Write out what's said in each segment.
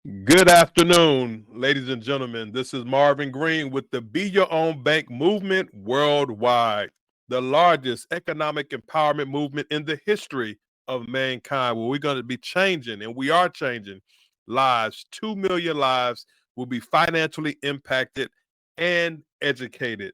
Good afternoon, ladies and gentlemen. This is Marvin Green with the Be Your Own Bank movement worldwide, the largest economic empowerment movement in the history of mankind, where we're going to be changing, and we are changing lives. 2 million lives will be financially impacted and educated.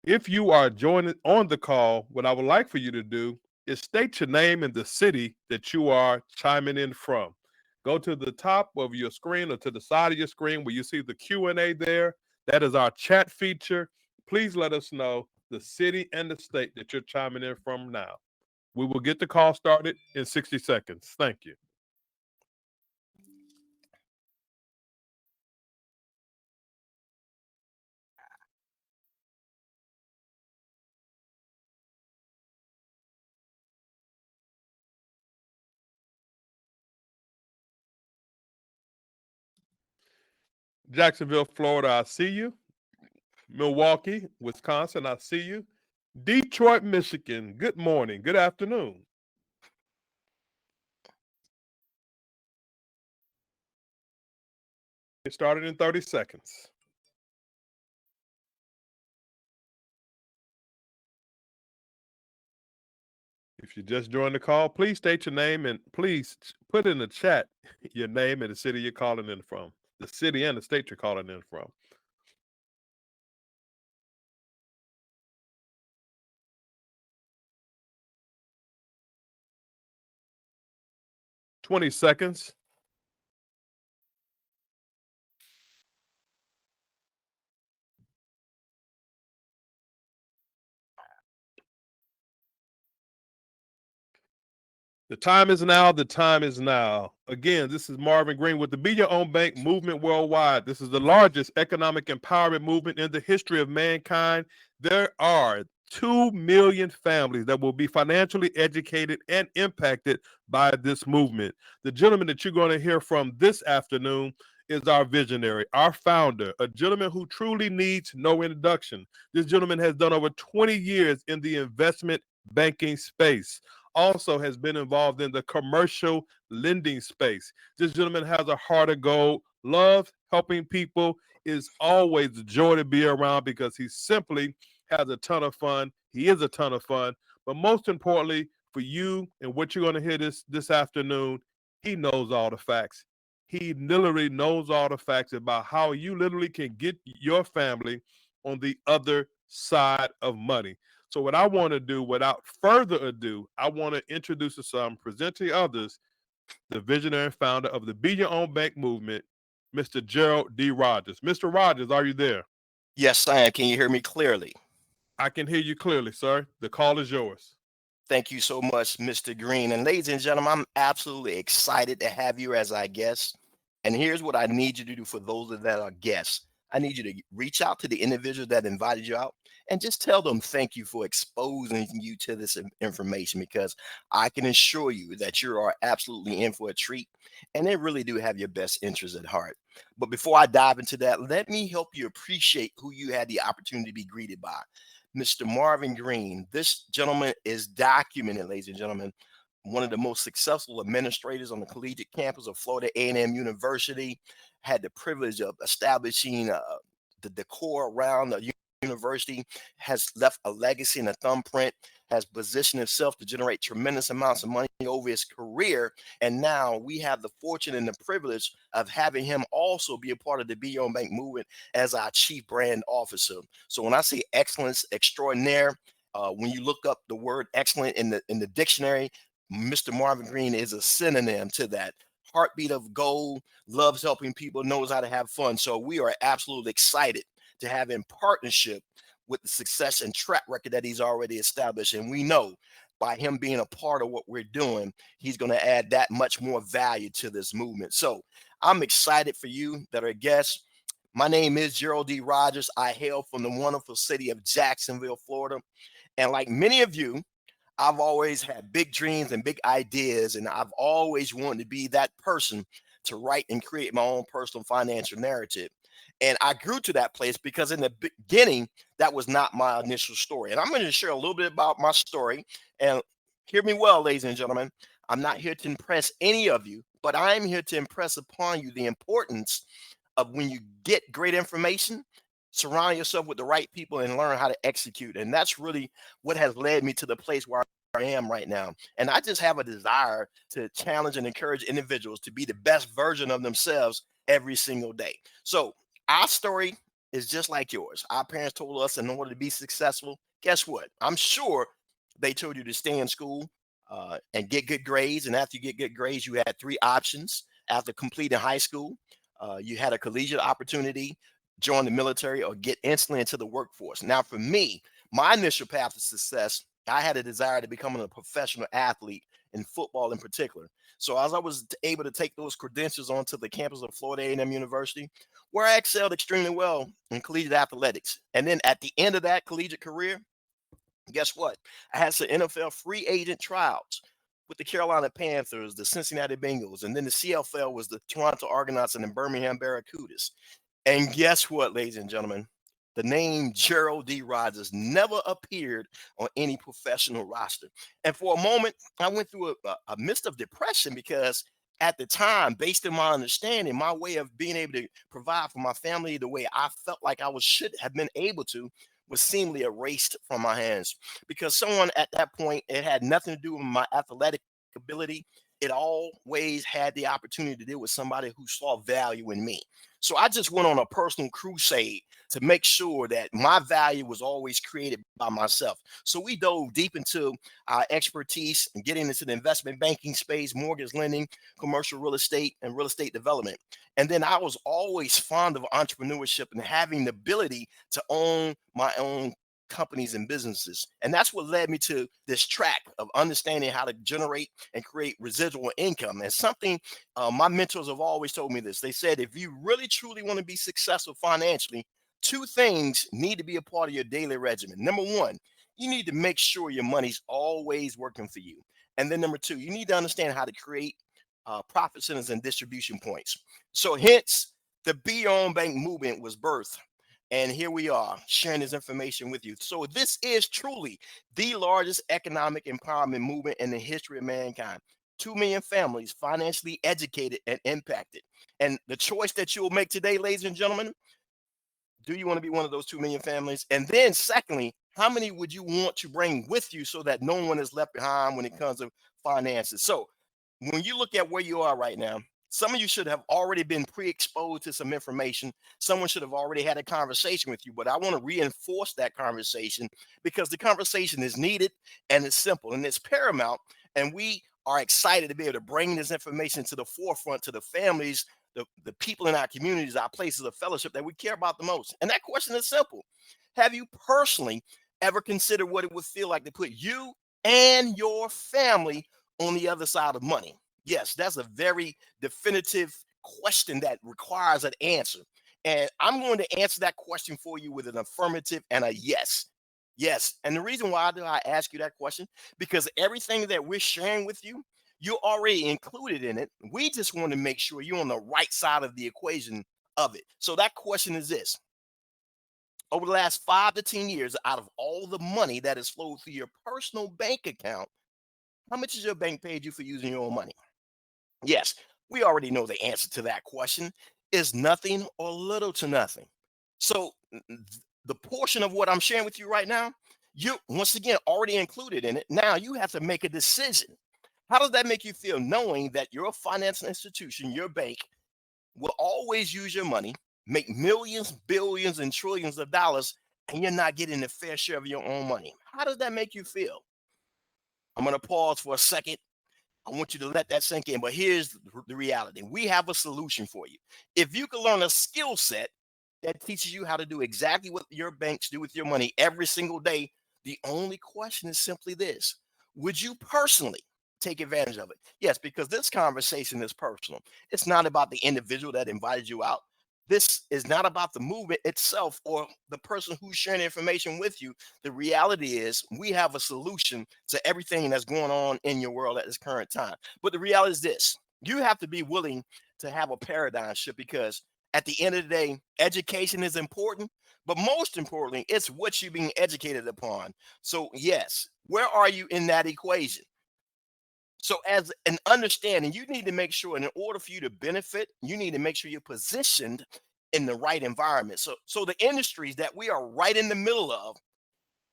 If you are joining on the call, what I would like for you to do is state your name and the city that you are chiming in from. Go to the top of your screen or to the side of your screen where you see the Q&A there. That is our chat feature. Please let us know the city and the state that you're chiming in from now. We will get the call started in 60 seconds. Thank you. Jacksonville, Florida, I see you. Milwaukee, Wisconsin, I see you. Detroit, Michigan, good morning, good afternoon. Get started in 30 seconds. If you just joined the call, please state your name and please put in the chat your name and the city you're calling in from, the city and the state you're calling in from. 20 seconds. The time is now. The time is now. Again, this is Marvin Green with the Be Your Own Bank movement worldwide. This is the largest economic empowerment movement in the history of mankind. There are 2 million families that will be financially educated and impacted by this movement. The gentleman that you're going to hear from this afternoon is our visionary, our founder, a gentleman who truly needs no introduction. This gentleman has done over 20 years in the investment banking space, also has been involved in the commercial lending space. This gentleman has a heart of gold, loves helping people, is always a joy to be around because he simply has a ton of fun. He is a ton of fun. But most importantly, for you and what you're going to hear this afternoon, he knows all the facts. He literally knows all the facts about how you literally can get your family on the other side of money. So what I want to do, without further ado, I want to introduce to some, present to others, the visionary and founder of the Be Your Own Bank movement, Mr. Gerald D. Rogers. Mr. Rogers, are you there? Yes, I am. Can you hear me clearly? I can hear you clearly, sir. The call is yours. Thank you so much, Mr. Green. And ladies and gentlemen, I'm absolutely excited to have you as our guest. And here's what I need you to do for those that are guests. I need you to reach out to the individual that invited you out and just tell them thank you for exposing you to this information, because I can assure you that you are absolutely in for a treat and they really do have your best interests at heart. But before I dive into that, let me help you appreciate who you had the opportunity to be greeted by. Mr. Marvin Green. This gentleman is documented, ladies and gentlemen, one of the most successful administrators on the collegiate campus of Florida A&M University. Had the privilege of establishing the decor around the university, has left a legacy and a thumbprint, has positioned himself to generate tremendous amounts of money over his career. And now we have the fortune and the privilege of having him also be a part of the Be Your Own Bank movement as our chief brand officer. So when I say excellence extraordinaire, when you look up the word excellent in the dictionary, Mr. Marvin Green is a synonym to that. Heartbeat of gold, loves helping people, knows how to have fun. So we are absolutely excited to have in partnership with the success and track record that he's already established. And we know by him being a part of what we're doing, he's going to add that much more value to this movement. So I'm excited for you that are guests. My name is Gerald D. Rogers. I hail from the wonderful city of Jacksonville, Florida. And like many of you, I've always had big dreams and big ideas, and I've always wanted to be that person to write and create my own personal financial narrative. And I grew to that place because in the beginning, that was not my initial story. And I'm going to share a little bit about my story. And hear me well, ladies and gentlemen. I'm not here to impress any of you, but I'm here to impress upon you the importance of when you get great information, surround yourself with the right people and learn how to execute. And that's really what has led me to the place where I am right now. And I just have a desire to challenge and encourage individuals to be the best version of themselves every single day. So, our story is just like yours. Our parents told us in order to be successful, guess what? I'm sure they told you to stay in school and get good grades. And after you get good grades, you had three options. After completing high school, you had a collegiate opportunity, join the military, or get instantly into the workforce. Now, for me, my initial path to success, I had a desire to become a professional athlete in football in particular. So as I was able to take those credentials onto the campus of Florida A&M University, where I excelled extremely well in collegiate athletics. And then at the end of that collegiate career, guess what? I had some NFL free agent tryouts with the Carolina Panthers, the Cincinnati Bengals, and then the CFL was the Toronto Argonauts and the Birmingham Barracudas. And guess what, ladies and gentlemen? The name Gerald D. Rogers never appeared on any professional roster. And for a moment, I went through a mist of depression because at the time, based on my understanding, my way of being able to provide for my family the way I felt like I should have been able to was seemingly erased from my hands because someone at that point, it had nothing to do with my athletic ability. It always had the opportunity to deal with somebody who saw value in me. So I just went on a personal crusade to make sure that my value was always created by myself. So we dove deep into our expertise and getting into the investment banking space, mortgage lending, commercial real estate, and real estate development. And then I was always fond of entrepreneurship and having the ability to own my own companies and businesses. And that's what led me to this track of understanding how to generate and create residual income. And something my mentors have always told me this. They said, if you really truly want to be successful financially, two things need to be a part of your daily regimen. Number one, you need to make sure your money's always working for you. And then number two, you need to understand how to create profit centers and distribution points. So hence, the Beyond Bank movement was birthed. And here we are sharing this information with you. So this is truly the largest economic empowerment movement in the history of mankind. 2 million families financially educated and impacted. And the choice that you'll make today, ladies and gentlemen, do you want to be one of those 2 million families? And then secondly, how many would you want to bring with you so that no one is left behind when it comes to finances? So when you look at where you are right now, some of you should have already been pre-exposed to some information. Someone should have already had a conversation with you, but I want to reinforce that conversation because the conversation is needed and it's simple and it's paramount. And we are excited to be able to bring this information to the forefront to the families, the people in our communities, our places of fellowship that we care about the most. And that question is simple. Have you personally ever considered what it would feel like to put you and your family on the other side of money? Yes, that's a very definitive question that requires an answer. And I'm going to answer that question for you with an affirmative and a yes. Yes. And the reason why do I ask you that question? Because everything that we're sharing with you, you're already included in it. We just want to make sure you're on the right side of the equation of it. So that question is this. Over the last 5 to 10 years, out of all the money that has flowed through your personal bank account, how much has your bank paid you for using your own money? Yes, we already know the answer to that question is nothing or little to nothing. So the portion of what I'm sharing with you right now, you once again already included in it. Now you have to make a decision. How does that make you feel knowing that your financial institution, your bank, will always use your money, make millions, billions, and trillions of dollars, and you're not getting a fair share of your own money? How does that make you feel? I'm going to pause for a second. I want you to let that sink in. But here's the reality. We have a solution for you. If you can learn a skill set that teaches you how to do exactly what your banks do with your money every single day, the only question is simply this. Would you personally take advantage of it? Yes, because this conversation is personal. It's not about the individual that invited you out. This is not about the movement itself or the person who's sharing information with you. The reality is we have a solution to everything that's going on in your world at this current time. But the reality is this. You have to be willing to have a paradigm shift because at the end of the day, education is important, but most importantly, it's what you're being educated upon. So, yes, where are you in that equation? So as an understanding, you need to make sure, in order for you to benefit, you need to make sure you're positioned in the right environment. So the industries that we are right in the middle of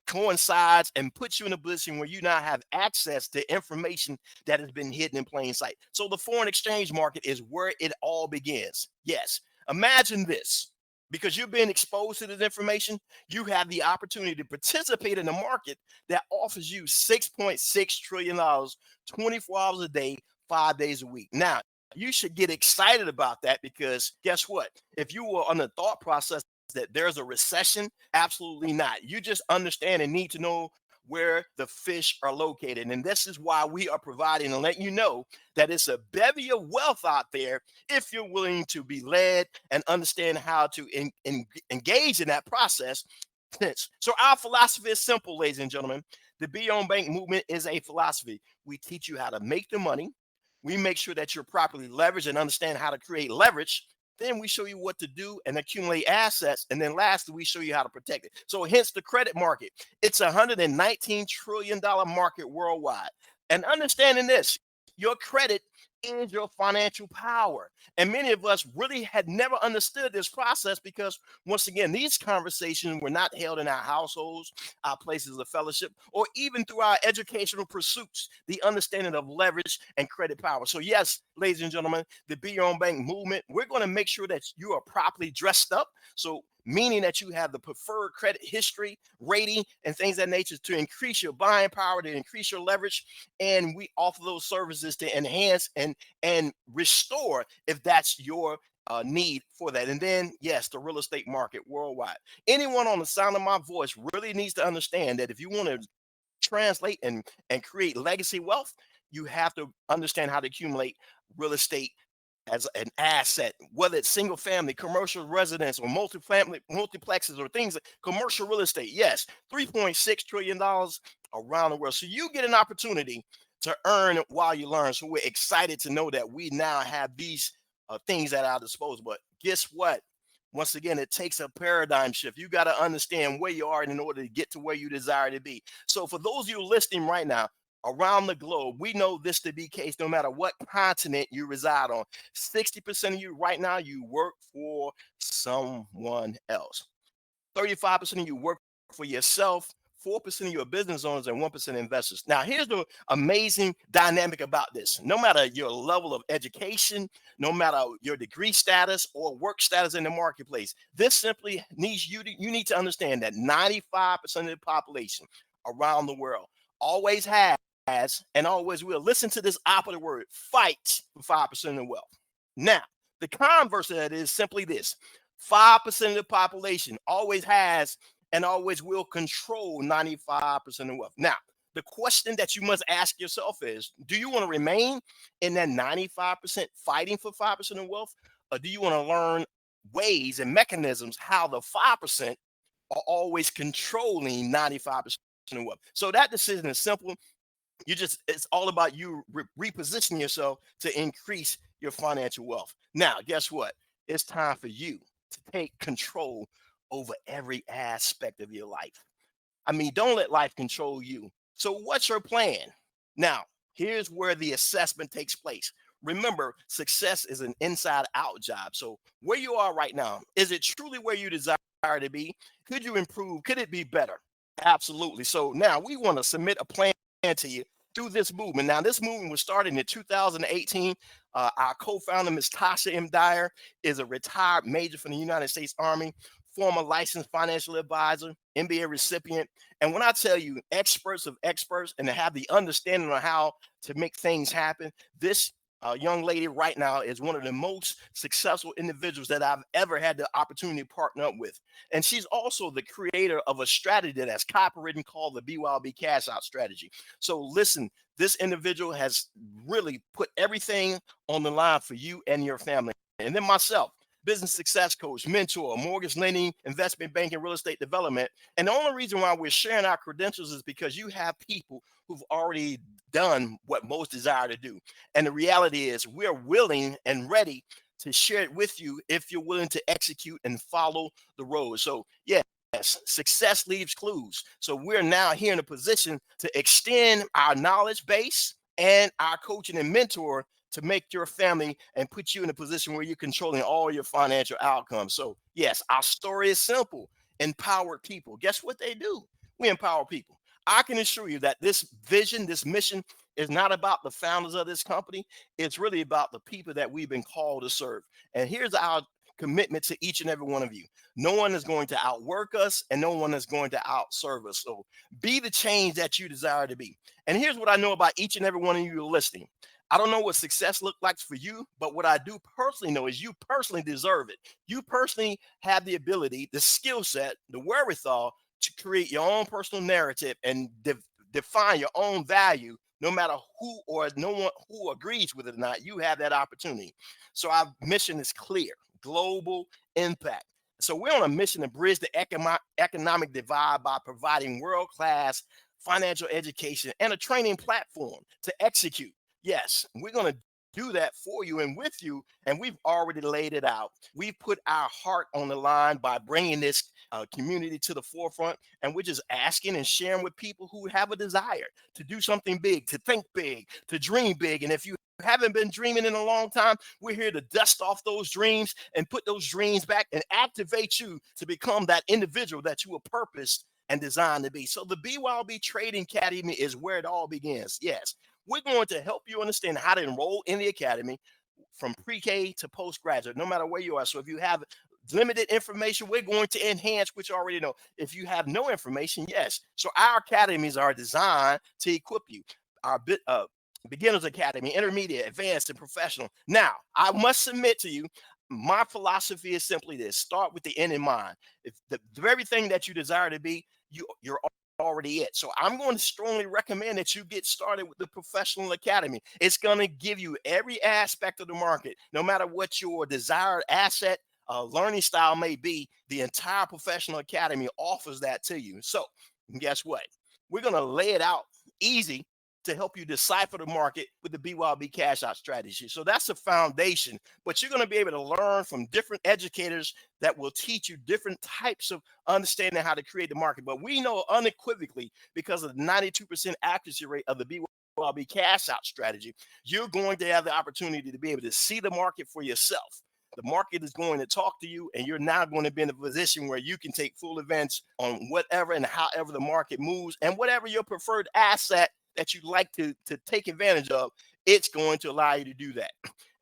coincides and puts you in a position where you now have access to information that has been hidden in plain sight. So the foreign exchange market is where it all begins. Yes. Imagine this. Because you're being exposed to this information, you have the opportunity to participate in a market that offers you $6.6 trillion, 24 hours a day, 5 days a week. Now, you should get excited about that because guess what? If you were on the thought process that there's a recession, absolutely not. You just understand and need to know where the fish are located. And this is why we are providing and letting you know that it's a bevy of wealth out there if you're willing to be led and understand how to engage in that process. So our philosophy is simple, ladies and gentlemen. The Beyond Bank movement is a philosophy. We teach you how to make the money. We make sure that you're properly leveraged and understand how to create leverage. Then we show you what to do and accumulate assets. And then lastly, we show you how to protect it. So hence the credit market. It's a $119 trillion market worldwide. And understanding this, your credit is your financial power. And many of us really had never understood this process because, once again, these conversations were not held in our households, our places of fellowship, or even through our educational pursuits, the understanding of leverage and credit power. So, yes, ladies and gentlemen, the Be Your Own Bank movement, we're going to make sure that you are properly dressed up. So, meaning that you have the preferred credit history, rating, and things of that nature to increase your buying power, to increase your leverage. And we offer those services to enhance and restore if that's your need for that. And then, yes, the real estate market worldwide. Anyone on the sound of my voice really needs to understand that if you want to translate and create legacy wealth, you have to understand how to accumulate real estate as an asset, whether it's single family, commercial residence, or multifamily, multiplexes, or things like commercial real estate. Yes, $3.6 trillion around the world. So you get an opportunity to earn while you learn. So we're excited to know that we now have these things at our disposal. But guess what? Once again, it takes a paradigm shift. You got to understand where you are in order to get to where you desire to be. So for those of you listening right now, around the globe, we know this to be case no matter what continent you reside on. 60% of you right now, you work for someone else. 35% of you work for yourself. 4% of you are business owners and 1% investors. Now, here's the amazing dynamic about this. No matter your level of education, no matter your degree status or work status in the marketplace, this simply needs you need to understand that 95% of the population around the world always has and always will, listen to this opposite word, fight for 5% of the wealth. Now, the converse of that is simply this: 5% of the population always has and always will control 95% of wealth. Now, the question that you must ask yourself is, do you want to remain in that 95% fighting for 5% of wealth? Or do you want to learn ways and mechanisms how the 5% are always controlling 95% of wealth? So that decision is simple. It's all about you repositioning yourself to increase your financial wealth. Now, guess what? It's time for you to take control over every aspect of your life. I mean, don't let life control you. So, what's your plan? Now, here's where the assessment takes place. Remember, success is an inside out job. So, where you are right now, is it truly where you desire to be? Could you improve? Could it be better? Absolutely. So, now we want to submit a plan to you through this movement. Now, this movement was started in 2018. Our co-founder, Ms. Tasha M. Dyer, is a retired major from the United States Army, former licensed financial advisor, MBA recipient. And when I tell you experts of experts and to have the understanding of how to make things happen, this young lady right now is one of the most successful individuals that I've ever had the opportunity to partner up with. And she's also the creator of a strategy that's copywritten called the BYOB Cash Out Strategy. So listen, this individual has really put everything on the line for you and your family. And then myself, business success coach, mentor, mortgage lending, investment banking, real estate development. And the only reason why we're sharing our credentials is because you have people who've already done what most desire to do. And the reality is we're willing and ready to share it with you if you're willing to execute and follow the road. So yes, success leaves clues. So we're now here in a position to extend our knowledge base and our coaching and mentor to make your family and put you in a position where you're controlling all your financial outcomes. So, yes, our story is simple. Empowered people. Guess what they do? We empower people. I can assure you that this vision, this mission is not about the founders of this company. It's really about the people that we've been called to serve. And here's our commitment to each and every one of you. No one is going to outwork us and no one is going to outserve us. So be the change that you desire to be. And here's what I know about each and every one of you listening. I don't know what success looks like for you, but what I do personally know is you personally deserve it. You personally have the ability, the skill set, the wherewithal to create your own personal narrative and define your own value. No matter who or no one who agrees with it or not, you have that opportunity. So our mission is clear: global impact. So we're on a mission to bridge the economic divide by providing world-class financial education and a training platform to execute. Yes, we're going to do that for you and with you, and we've already laid it out. We've put our heart on the line by bringing this community to the forefront, and we're just asking and sharing with people who have a desire to do something big, to think big, to dream big. And if you haven't been dreaming in a long time, we're here to dust off those dreams and put those dreams back and activate you to become that individual that you were purposed and designed to be. So the BYOB Trading Academy is where it all begins. Yes, we're going to help you understand how to enroll in the academy from pre-K to postgraduate, no matter where you are. So if you have limited information, we're going to enhance what you already know. If you have no information, yes. So our academies are designed to equip you. Our beginners academy, intermediate, advanced, and professional. Now, I must submit to you, my philosophy is simply this: start with the end in mind. If the very thing that you desire to be, you're already it. So I'm going to strongly recommend that you get started with the Professional Academy. It's going to give you every aspect of the market, no matter what your desired asset learning style may be. The entire Professional Academy offers that to you. So guess what? We're going to lay it out easy to help you decipher the market with the BYOB cash out strategy. So that's the foundation, but you're going to be able to learn from different educators that will teach you different types of understanding how to create the market. But we know unequivocally, because of the 92% accuracy rate of the BYOB cash out strategy, you're going to have the opportunity to be able to see the market for yourself. The market is going to talk to you, and you're now going to be in a position where you can take full advantage on whatever and however the market moves, and whatever your preferred asset that you'd like to take advantage of, it's going to allow you to do that.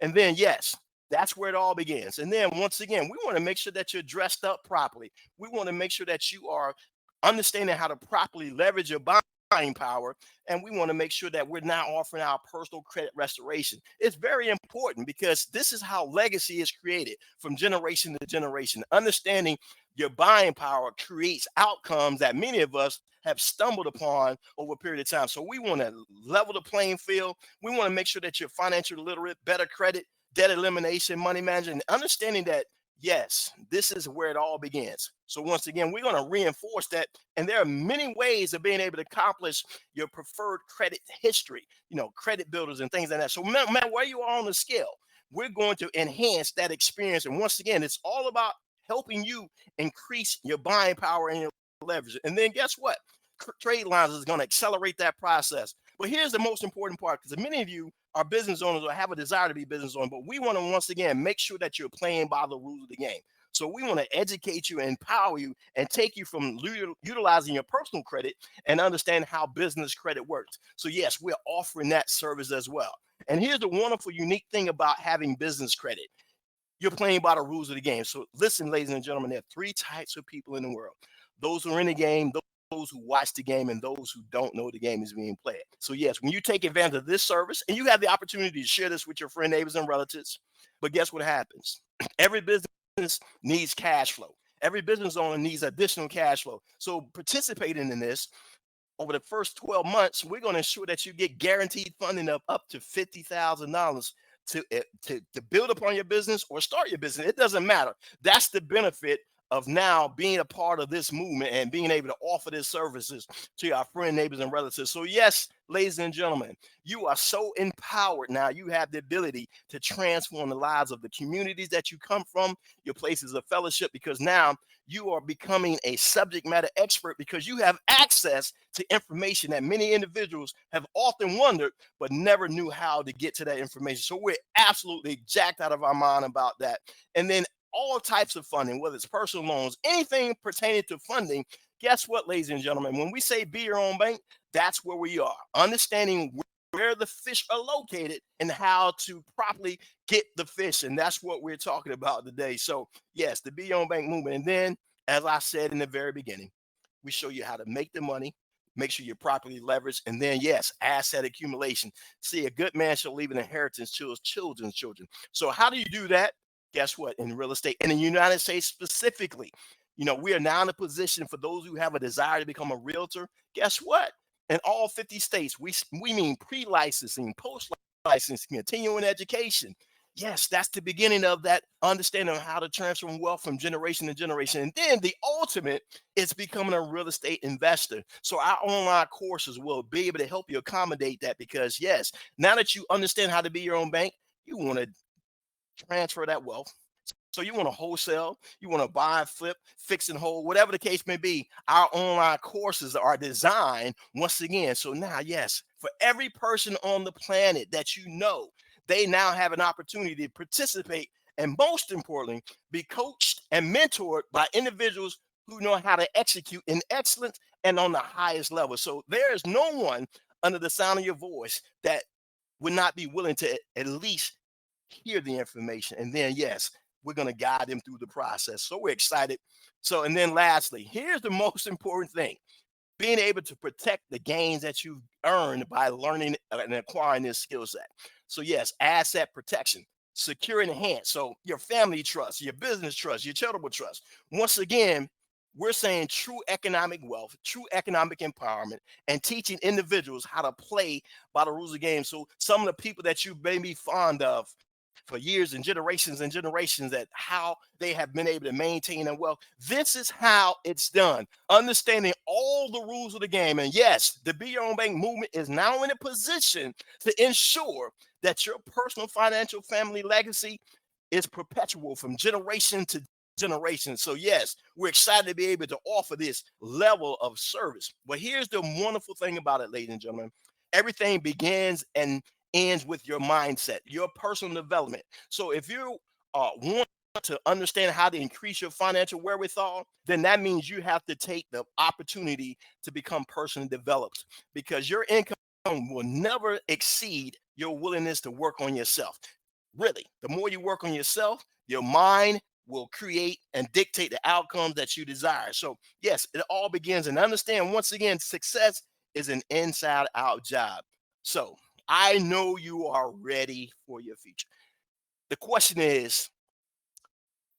And then, yes, that's where it all begins. And then once again, we want to make sure that you're dressed up properly. We want to make sure that you are understanding how to properly leverage your buying power. And we want to make sure that we're now offering our personal credit restoration. It's very important because this is how legacy is created from generation to generation. Understanding your buying power creates outcomes that many of us have stumbled upon over a period of time. So we want to level the playing field. We want to make sure that you're financially literate, better credit, debt elimination, money management, and understanding that, yes, this is where it all begins. So once again, we're going to reinforce that. And there are many ways of being able to accomplish your preferred credit history, credit builders and things like that. So no matter where you are on the scale, we're going to enhance that experience. And once again, it's all about helping you increase your buying power and your leverage. And then guess what? Trade lines is going to accelerate that process. But here's the most important part, because many of you are business owners or have a desire to be business owners, but we want to once again make sure that you're playing by the rules of the game. So we want to educate you, empower you, and take you from utilizing your personal credit and understand how business credit works. So yes, we're offering that service as well. And here's the wonderful, unique thing about having business credit: you're playing by the rules of the game. So listen, ladies and gentlemen, there are three types of people in the world: those who are in the game, those who watch the game, and those who don't know the game is being played. So yes, when you take advantage of this service and you have the opportunity to share this with your friend, neighbors, and relatives, but guess what happens? Every business needs cash flow. Every business owner needs additional cash flow. So participating in this over the first 12 months, we're going to ensure that you get guaranteed funding of up to $50,000 to build upon your business or start your business. It doesn't matter. That's the benefit of now being a part of this movement and being able to offer these services to our friends, neighbors, and relatives. So, yes, ladies and gentlemen, you are so empowered now. You have the ability to transform the lives of the communities that you come from, your places of fellowship, because now you are becoming a subject matter expert because you have access to information that many individuals have often wondered but never knew how to get to that information. So we're absolutely jacked out of our mind about that. And then all types of funding, whether it's personal loans, anything pertaining to funding. Guess what, ladies and gentlemen? When we say be your own bank, that's where we are. Understanding where the fish are located and how to properly get the fish. And that's what we're talking about today. So, yes, the Be Your Own Bank movement. And then, as I said in the very beginning, we show you how to make the money, make sure you're properly leveraged, and then, yes, asset accumulation. See, a good man shall leave an inheritance to his children's children. So, how do you do that? Guess what? In real estate, in the United States specifically, we are now in a position for those who have a desire to become a realtor. Guess what? In all 50 states, we mean pre-licensing, post-licensing, continuing education. Yes, that's the beginning of that understanding of how to transfer wealth from generation to generation. And then the ultimate is becoming a real estate investor. So our online courses will be able to help you accommodate that because, yes, now that you understand how to be your own bank, you want to transfer that wealth. So you want to wholesale, you want to buy, flip, fix and hold, whatever the case may be. Our online courses are designed once again. So now, yes, for every person on the planet that they now have an opportunity to participate and most importantly, be coached and mentored by individuals who know how to execute in excellence and on the highest level. So there is no one under the sound of your voice that would not be willing to at least hear the information. And then, yes, we're going to guide them through the process. So we're excited. So, and then lastly, here's the most important thing: being able to protect the gains that you've earned by learning and acquiring this skill set. So, yes, asset protection, secure and enhance. So, your family trust, your business trust, your charitable trust. Once again, we're saying true economic wealth, true economic empowerment, and teaching individuals how to play by the rules of the game. So, some of the people that you may be fond of for years and generations that how they have been able to maintain their wealth. This is how it's done. Understanding all the rules of the game. And yes, the Be Your Own Bank movement is now in a position to ensure that your personal financial family legacy is perpetual from generation to generation. So yes, we're excited to be able to offer this level of service. But here's the wonderful thing about it, ladies and gentlemen. Everything begins and ends with your mindset, your personal development. So if you want to understand how to increase your financial wherewithal, then that means you have to take the opportunity to become personally developed because your income will never exceed your willingness to work on yourself. Really, the more you work on yourself, your mind will create and dictate the outcomes that you desire. So, yes, it all begins and understand once again, success is an inside out job. So, I know you are ready for your future. The question is,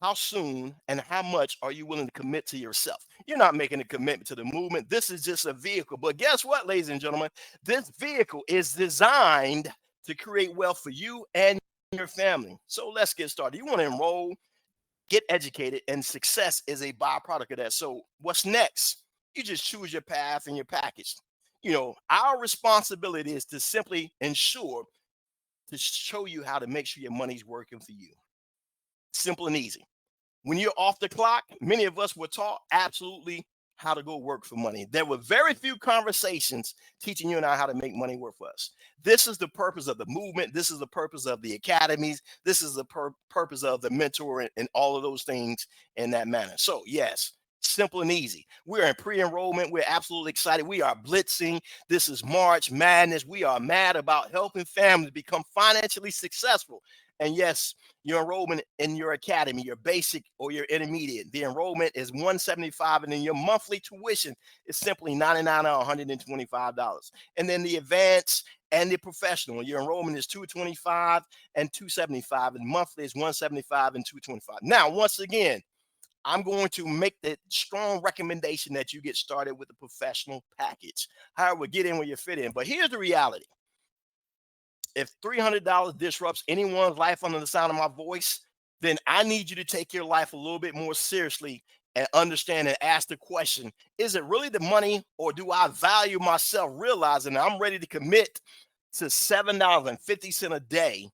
how soon and how much are you willing to commit to yourself? You're not making a commitment to the movement. This is just a vehicle. But guess what, ladies and gentlemen? This vehicle is designed to create wealth for you and your family. So let's get started. You want to enroll, get educated, and success is a byproduct of that. So what's next? You just choose your path and your package. Our responsibility is to simply ensure to show you how to make sure your money's working for you. Simple and easy. When you're off the clock, many of us were taught absolutely how to go work for money. There were very few conversations teaching you and I how to make money work for us. This is the purpose of the movement. This is the purpose of the academies. This is the purpose of the mentor and all of those things in that manner. So, yes, simple and easy. We're in pre-enrollment. We're absolutely excited. We are blitzing. This is March Madness. We are mad about helping families become financially successful. And yes, your enrollment in your academy, your basic or your intermediate, the enrollment is $175, and then your monthly tuition is simply $99 or $125. And then the advanced and the professional, your enrollment is $225 and $275, and monthly is $175 and $225. Now, once again, I'm going to make the strong recommendation that you get started with the professional package. However, get in where you fit in. But here's the reality. If $300 disrupts anyone's life under the sound of my voice, then I need you to take your life a little bit more seriously and understand and ask the question, is it really the money, or do I value myself, realizing that I'm ready to commit to $7.50 a day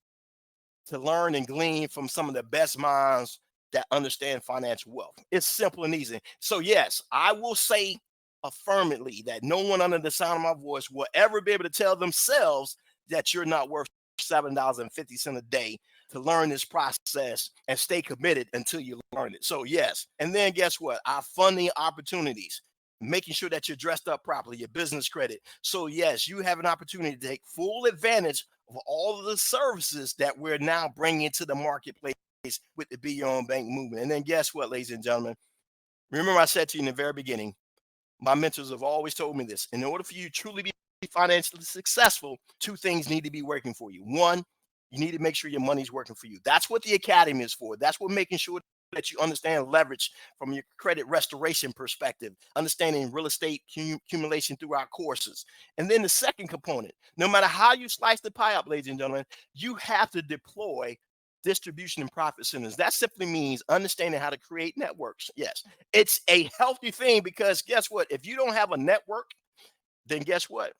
to learn and glean from some of the best minds that understand financial wealth? It's simple and easy. So yes, I will say affirmatively that no one under the sound of my voice will ever be able to tell themselves that you're not worth $7.50 a day to learn this process and stay committed until you learn it. So yes, and then guess what? Our funding opportunities, making sure that you're dressed up properly, your business credit. So yes, you have an opportunity to take full advantage of all of the services that we're now bringing to the marketplace with the Be Your Own Bank movement. And then guess what, ladies and gentlemen? Remember I said to you in the very beginning, my mentors have always told me this. In order for you to truly be financially successful, two things need to be working for you. One, you need to make sure your money's working for you. That's what the academy is for. That's what making sure that you understand leverage from your credit restoration perspective, understanding real estate accumulation through our courses. And then the second component, no matter how you slice the pie up, ladies and gentlemen, you have to deploy distribution and profit centers. That simply means understanding how to create networks. Yes, it's a healthy thing, because guess what? If you don't have a network, then guess what?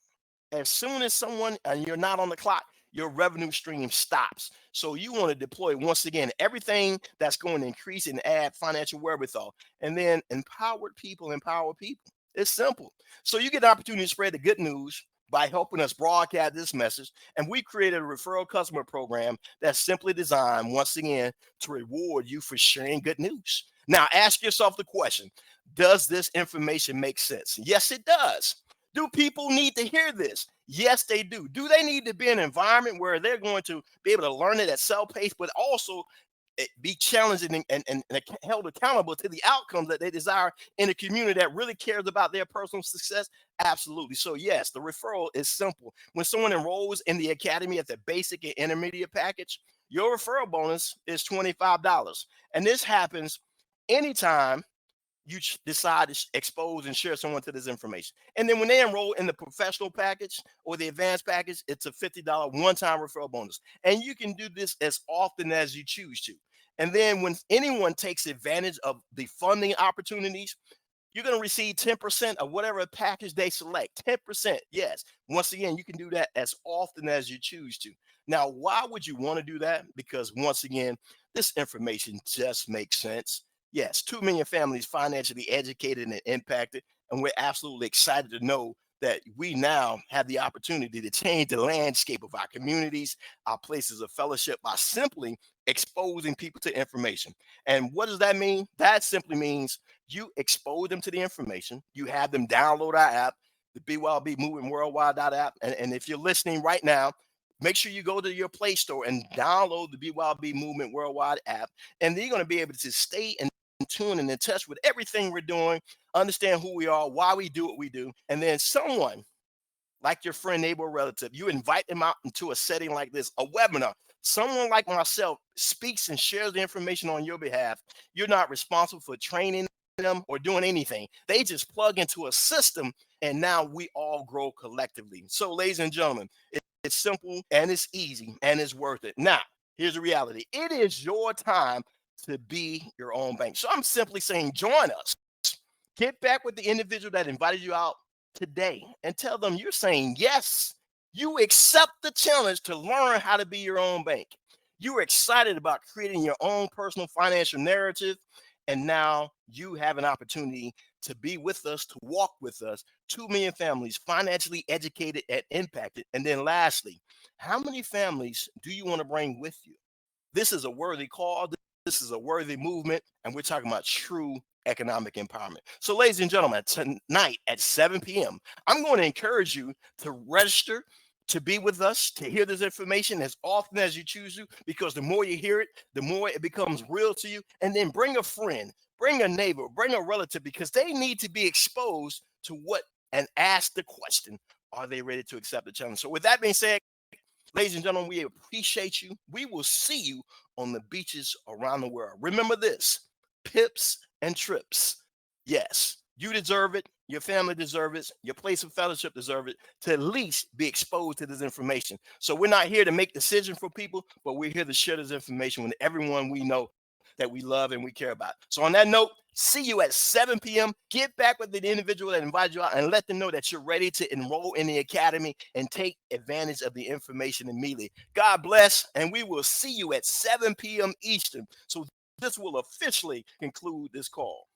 As soon as someone and you're not on the clock, your revenue stream stops. So you want to deploy, once again, everything that's going to increase and add financial wherewithal. And then empowered people empower people. It's simple. So you get the opportunity to spread the good news by helping us broadcast this message. And we created a referral customer program that's simply designed, once again, to reward you for sharing good news. Now, ask yourself the question, does this information make sense? Yes, it does. Do people need to hear this? Yes, they do. Do they need to be in an environment where they're going to be able to learn it at self pace, but also be challenged and held accountable to the outcomes that they desire in a community that really cares about their personal success? Absolutely. So yes, the referral is simple. When someone enrolls in the academy at the basic and intermediate package, your referral bonus is $25. And this happens anytime you decide to expose and share someone to this information. And then when they enroll in the professional package or the advanced package, it's a $50 one-time referral bonus. And you can do this as often as you choose to. And then when anyone takes advantage of the funding opportunities, you're going to receive 10% of whatever package they select. 10%. Yes. Once again, you can do that as often as you choose to. Now, why would you want to do that? Because once again, this information just makes sense. Yes, 2 million families financially educated and impacted. And we're absolutely excited to know that we now have the opportunity to change the landscape of our communities, our places of fellowship, by simply exposing people to information. And what does that mean? That simply means you expose them to the information. You have them download our app, the BYOB Movement Worldwide app. And if you're listening right now, make sure you go to your Play Store and download the BYOB Movement Worldwide app. And then you're going to be able to stay in tune and in touch with everything we're doing, understand who we are, why we do what we do. And then someone like your friend, neighbor, or relative, you invite them out into a setting like this, a webinar. Someone like myself speaks and shares the information on your behalf. You're not responsible for training them or doing anything. They just plug into a system, and now we all grow collectively. So, ladies and gentlemen, it's simple and it's easy and it's worth it. Now, here's the reality. It is your time to be your own bank. So I'm simply saying, join us. Get back with the individual that invited you out today and tell them you're saying yes. You accept the challenge to learn how to be your own bank. You're excited about creating your own personal financial narrative. And now you have an opportunity to be with us, to walk with us. 2 million families financially educated and impacted. And then lastly, how many families do you want to bring with you? This is a worthy call. This is a worthy movement. And we're talking about true economic empowerment. So, ladies and gentlemen, tonight at 7 p.m., I'm going to encourage you to register to be with us, to hear this information as often as you choose to, because the more you hear it, the more it becomes real to you. And then bring a friend, bring a neighbor, bring a relative, because they need to be exposed to what and ask the question, are they ready to accept the challenge? So with that being said, ladies and gentlemen, we appreciate you. We will see you on the beaches around the world. Remember this, pips and trips. Yes, you deserve it. Your family deserves it. Your place of fellowship deserves it, to at least be exposed to this information. So we're not here to make decisions for people, but we're here to share this information with everyone we know that we love and we care about. So on that note, see you at 7 p.m. Get back with the individual that invited you out and let them know that you're ready to enroll in the academy and take advantage of the information immediately. God bless, and we will see you at 7 p.m. Eastern. So this will officially conclude this call.